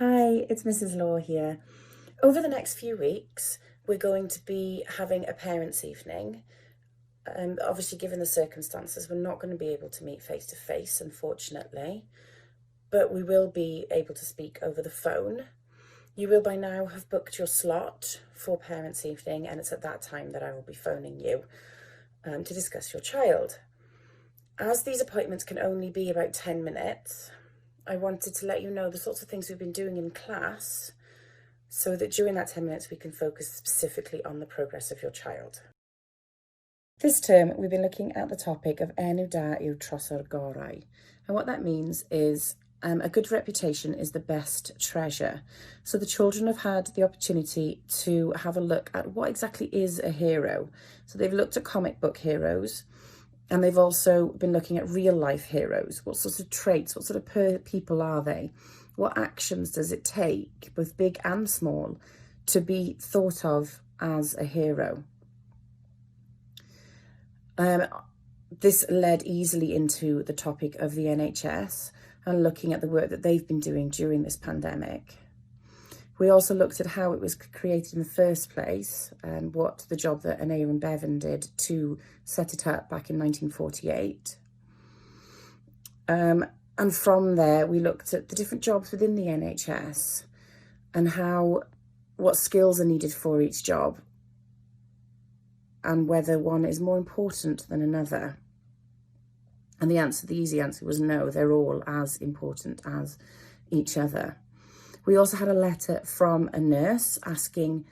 Hi, it's Mrs. Law here. Over the next few weeks, we're going to be having a parents' evening. Obviously, given the circumstances, we're not going to be able to meet face to face, unfortunately, but we will be able to speak over the phone. You will by now have booked your slot for parents' evening, and it's at that time that I will be phoning you to discuss your child. As these appointments can only be about 10 minutes, I wanted to let you know the sorts of things we've been doing in class so that during that 10 minutes we can focus specifically on the progress of your child. This term we've been looking at the topic of enw da yw trosor gorau, and what that means is a good reputation is the best treasure. So the children have had the opportunity to have a look at what exactly is a hero. So they've looked at comic book heroes, and they've also been looking at real life heroes. What sorts of traits, what sort of people are they? What actions does it take, both big and small, to be thought of as a hero? This led easily into the topic of the NHS and looking at the work that they've been doing during this pandemic. We also looked at how it was created in the first place and what the job that Aneurin Bevan did to set it up back in 1948. And from there, we looked at the different jobs within the NHS and what skills are needed for each job and whether one is more important than another. And the easy answer was no, they're all as important as each other. We also had a letter from a nurse asking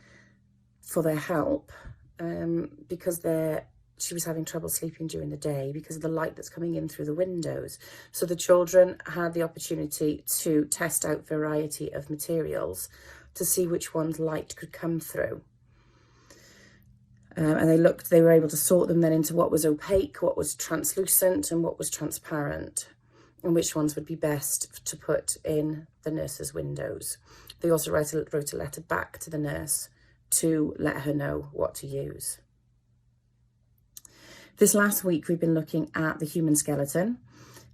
for their help because she was having trouble sleeping during the day because of the light that's coming in through the windows. So the children had the opportunity to test out a variety of materials to see which ones light could come through. And they were able to sort them then into what was opaque, what was translucent, and what was transparent, and which ones would be best to put in the nurse's windows. They also wrote a letter back to the nurse to let her know what to use. This last week, we've been looking at the human skeleton.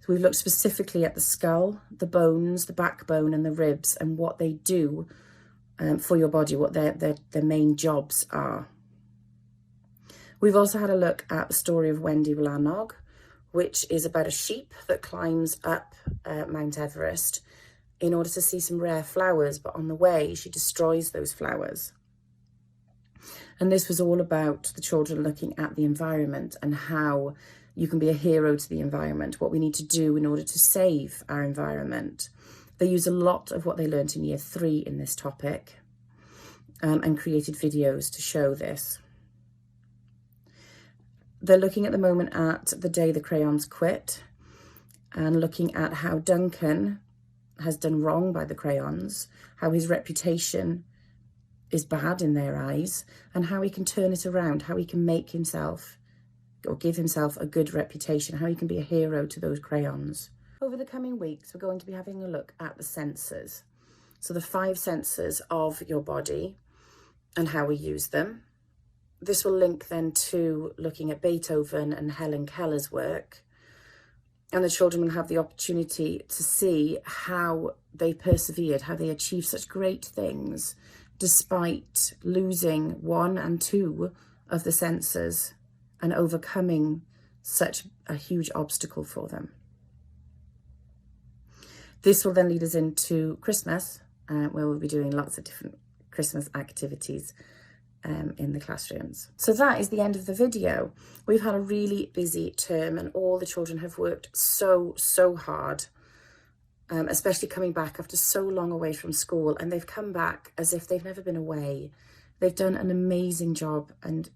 So we've looked specifically at the skull, the bones, the backbone, and the ribs, and what they do for your body, what their main jobs are. We've also had a look at the story of Wendy Wlanog, which is about a sheep that climbs up Mount Everest in order to see some rare flowers, but on the way she destroys those flowers. And this was all about the children looking at the environment and how you can be a hero to the environment, what we need to do in order to save our environment. They use a lot of what they learnt in year 3 in this topic and created videos to show this. They're looking at the moment at the day the crayons quit and looking at how Duncan has done wrong by the crayons, how his reputation is bad in their eyes, and how he can turn it around, how he can make himself or give himself a good reputation, how he can be a hero to those crayons. Over the coming weeks, we're going to be having a look at the senses. So the 5 senses of your body and how we use them. This will link then to looking at Beethoven and Helen Keller's work, and the children will have the opportunity to see how they persevered, how they achieved such great things despite losing 1 and 2 of the senses and overcoming such a huge obstacle for them. This will then lead us into Christmas, where we'll be doing lots of different Christmas activities in the classrooms. So that is the end of the video. We've had a really busy term and all the children have worked so hard, especially coming back after so long away from school, and they've come back as if they've never been away. They've done an amazing job and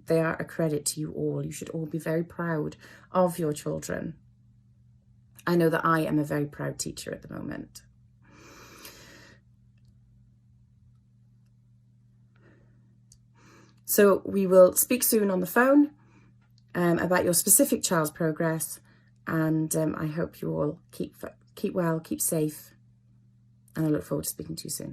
they are a credit to you all. You should all be very proud of your children. I know that I am a very proud teacher at the moment. So we will speak soon on the phone about your specific child's progress, and I hope you all keep well, keep safe, and I look forward to speaking to you soon.